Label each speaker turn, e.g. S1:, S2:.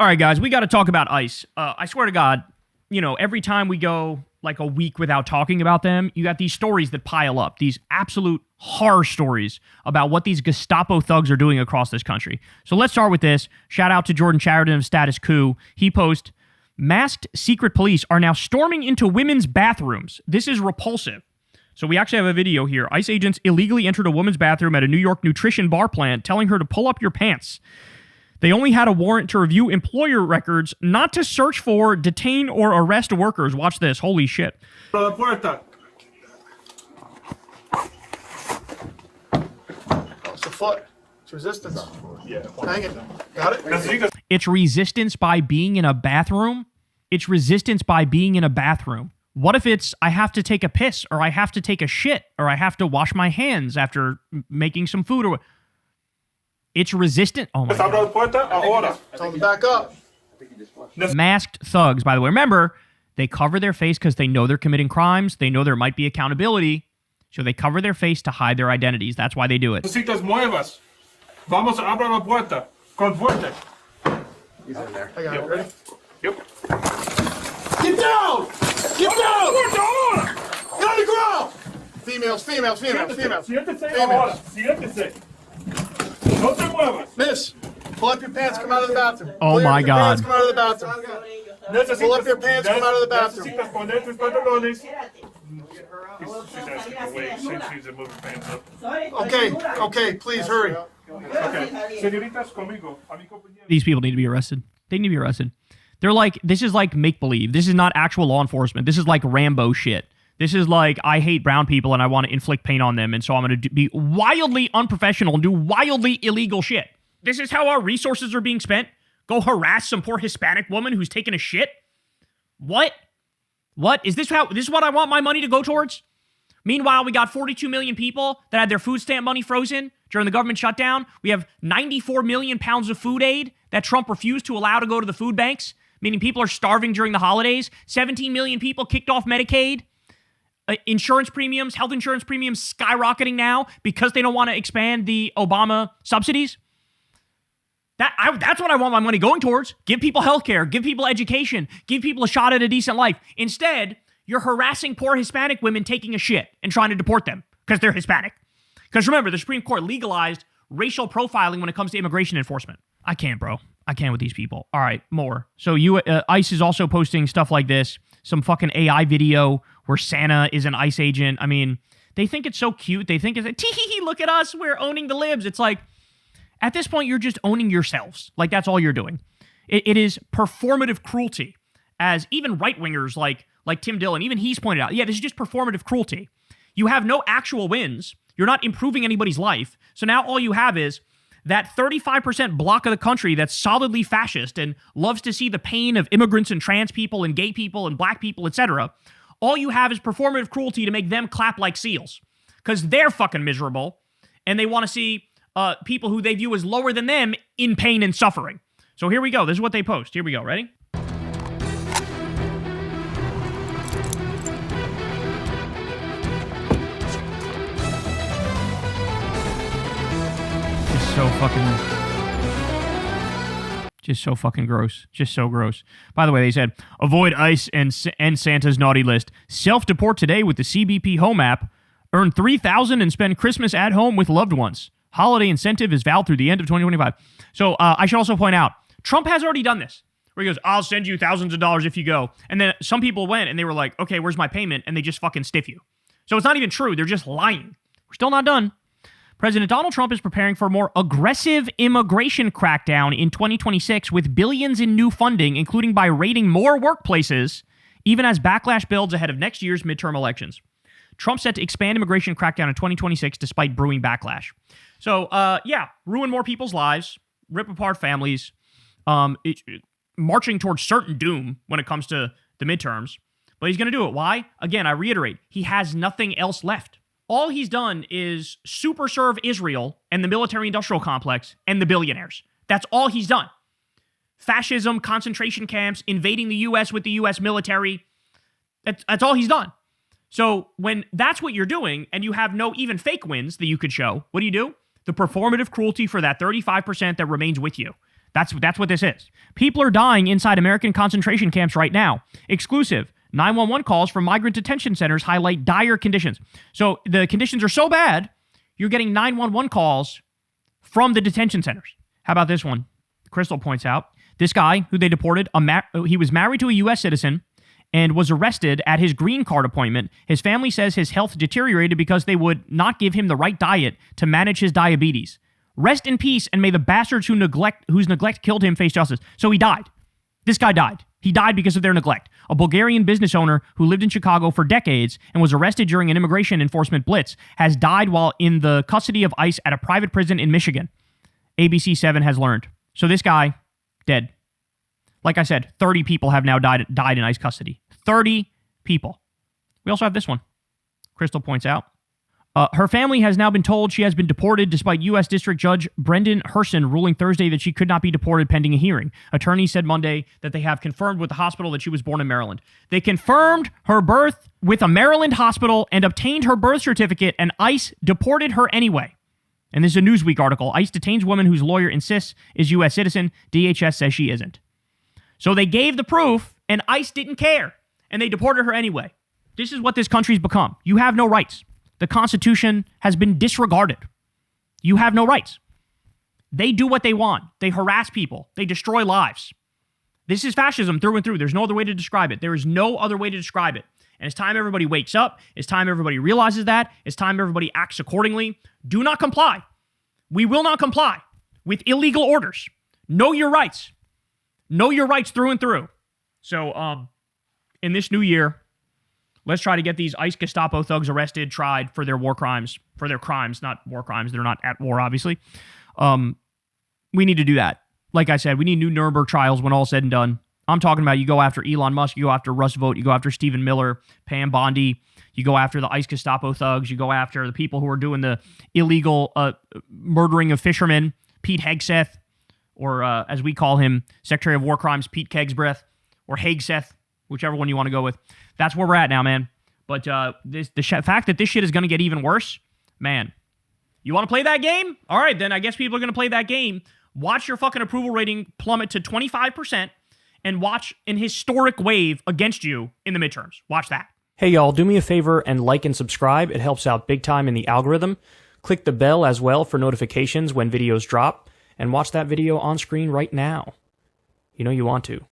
S1: All right, guys, we got to talk about ICE. I swear to God, you know, every time we go like a week without talking about them, you got these stories that pile up, these absolute horror stories about what these Gestapo thugs are doing across this country. So let's start with this. Shout out to Jordan Chariton of Status Coup. He posts, masked secret police are now storming into women's bathrooms. This is repulsive. So we actually have a video here. ICE agents illegally entered a woman's bathroom at a New York nutrition bar plant, telling her to pull up your pants. They only had a warrant to review employer records, not to search for, detain, or arrest workers. Watch this. Holy shit.
S2: It's a foot. It's resistance. Yeah. Hang it. Got it?
S1: It's resistance by being in a bathroom? It's resistance by being in a bathroom. What if it's, I have to take a piss, or I have to take a shit, or I have to wash my hands after making some food, or... It's resistant. Oh my God.
S2: Tell them back up.
S1: Masked thugs, by the way. Remember, they cover their face because they know they're committing crimes. They know there might be accountability. So they cover their face to hide their identities. That's why they do it.
S3: Vamos, abra la puerta. Con fuerte.
S2: He's in there. I got it. Ready?
S3: Yep.
S2: Get down! Get down! Get on the ground! Females.
S3: Siéntese ahora. Siéntese. No te muevas.
S2: Miss, pull up your pants, come out of the bathroom.
S1: Oh my God.
S2: Come out of the bathroom. Pull up your pants, come out of the bathroom.
S3: Necesitas poner tus pantalones. She's asking to move her pants up.
S2: Okay, please hurry.
S3: Okay. Señoritas, conmigo.
S1: These people need to be arrested. They need to be arrested. They're like, this is like make-believe. This is not actual law enforcement. This is like Rambo shit. This is like, I hate brown people and I want to inflict pain on them, and so I'm going to be wildly unprofessional and do wildly illegal shit. This is how our resources are being spent? Go harass some poor Hispanic woman who's taking a shit? What? What? Is this what I want my money to go towards? Meanwhile, we got 42 million people that had their food stamp money frozen during the government shutdown. We have 94 million pounds of food aid that Trump refused to allow to go to the food banks, meaning people are starving during the holidays. 17 million people kicked off Medicaid. Insurance premiums, health insurance premiums skyrocketing now because they don't want to expand the Obama subsidies. That's what I want my money going towards. Give people health care, give people education, give people a shot at a decent life. Instead, you're harassing poor Hispanic women taking a shit and trying to deport them because they're Hispanic. Because remember, the Supreme Court legalized racial profiling when it comes to immigration enforcement. I can't, bro. I can't with these people. All right, more. So ICE is also posting stuff like this. Some fucking AI video where Santa is an ICE agent. I mean, they think it's so cute. They think it's like, tee-hee-hee, look at us. We're owning the libs. It's like, at this point, you're just owning yourselves. Like, that's all you're doing. It is performative cruelty. As even right-wingers like Tim Dillon, even he's pointed out, yeah, this is just performative cruelty. You have no actual wins. You're not improving anybody's life. So now all you have is that 35% block of the country that's solidly fascist and loves to see the pain of immigrants and trans people and gay people and black people, etc. All you have is performative cruelty to make them clap like seals because they're fucking miserable and they want to see people who they view as lower than them in pain and suffering. So here we go. This is what they post. Here we go. Ready? Just so fucking gross. Just so gross. By the way, they said, avoid ICE and Santa's naughty list. Self-deport today with the CBP Home app. Earn $3,000 and spend Christmas at home with loved ones. Holiday incentive is valid through the end of 2025. So I should also point out, Trump has already done this. Where he goes, I'll send you thousands of dollars if you go. And then some people went and they were like, okay, where's my payment? And they just fucking stiff you. So it's not even true. They're just lying. We're still not done. President Donald Trump is preparing for a more aggressive immigration crackdown in 2026 with billions in new funding, including by raiding more workplaces, even as backlash builds ahead of next year's midterm elections. Trump set to expand immigration crackdown in 2026 despite brewing backlash. So, ruin more people's lives, rip apart families, marching towards certain doom when it comes to the midterms. But he's going to do it. Why? Again, I reiterate, he has nothing else left. All he's done is super serve Israel and the military-industrial complex and the billionaires. That's all he's done. Fascism, concentration camps, invading the U.S. with the U.S. military. That's all he's done. So when that's what you're doing and you have no even fake wins that you could show, what do? The performative cruelty for that 35% that remains with you. That's what this is. People are dying inside American concentration camps right now. Exclusive. 911 calls from migrant detention centers highlight dire conditions. So the conditions are so bad, you're getting 911 calls from the detention centers. How about this one? Crystal points out, this guy who they deported, he was married to a U.S. citizen and was arrested at his green card appointment. His family says his health deteriorated because they would not give him the right diet to manage his diabetes. Rest in peace, and may the bastards whose neglect killed him face justice. So he died. This guy died. He died because of their neglect. A Bulgarian business owner who lived in Chicago for decades and was arrested during an immigration enforcement blitz has died while in the custody of ICE at a private prison in Michigan. ABC 7 has learned. So this guy, dead. Like I said, 30 people have now died in ICE custody. 30 people. We also have this one. Crystal points out. Her family has now been told she has been deported despite U.S. District Judge Brendan Herson ruling Thursday that she could not be deported pending a hearing. Attorneys said Monday that they have confirmed with the hospital that she was born in Maryland. They confirmed her birth with a Maryland hospital and obtained her birth certificate, and ICE deported her anyway. And this is a Newsweek article. ICE detains woman whose lawyer insists is U.S. citizen. DHS says she isn't. So they gave the proof, and ICE didn't care, and they deported her anyway. This is what this country's become. You have no rights. The Constitution has been disregarded. You have no rights. They do what they want. They harass people. They destroy lives. This is fascism through and through. There's no other way to describe it. There is no other way to describe it. And it's time everybody wakes up. It's time everybody realizes that. It's time everybody acts accordingly. Do not comply. We will not comply with illegal orders. Know your rights. Know your rights through and through. So, in this new year, let's try to get these ICE Gestapo thugs arrested, tried for their war crimes, for their crimes, not war crimes. They're not at war, obviously. We need to do that. Like I said, we need new Nuremberg trials when all said and done. I'm talking about you go after Elon Musk, you go after Russ Vought, you go after Stephen Miller, Pam Bondi, you go after the ICE Gestapo thugs, you go after the people who are doing the illegal murdering of fishermen, Pete Hegseth, or as we call him, Secretary of War Crimes, Pete Kegsbreth, or Hegseth, whichever one you want to go with. That's where we're at now, man. But the fact that this shit is going to get even worse, man. You want to play that game? All right, then I guess people are going to play that game. Watch your fucking approval rating plummet to 25% and watch an historic wave against you in the midterms. Watch that. Hey, y'all, do me a favor and like and subscribe. It helps out big time in the algorithm. Click the bell as well for notifications when videos drop. And watch that video on screen right now. You know you want to.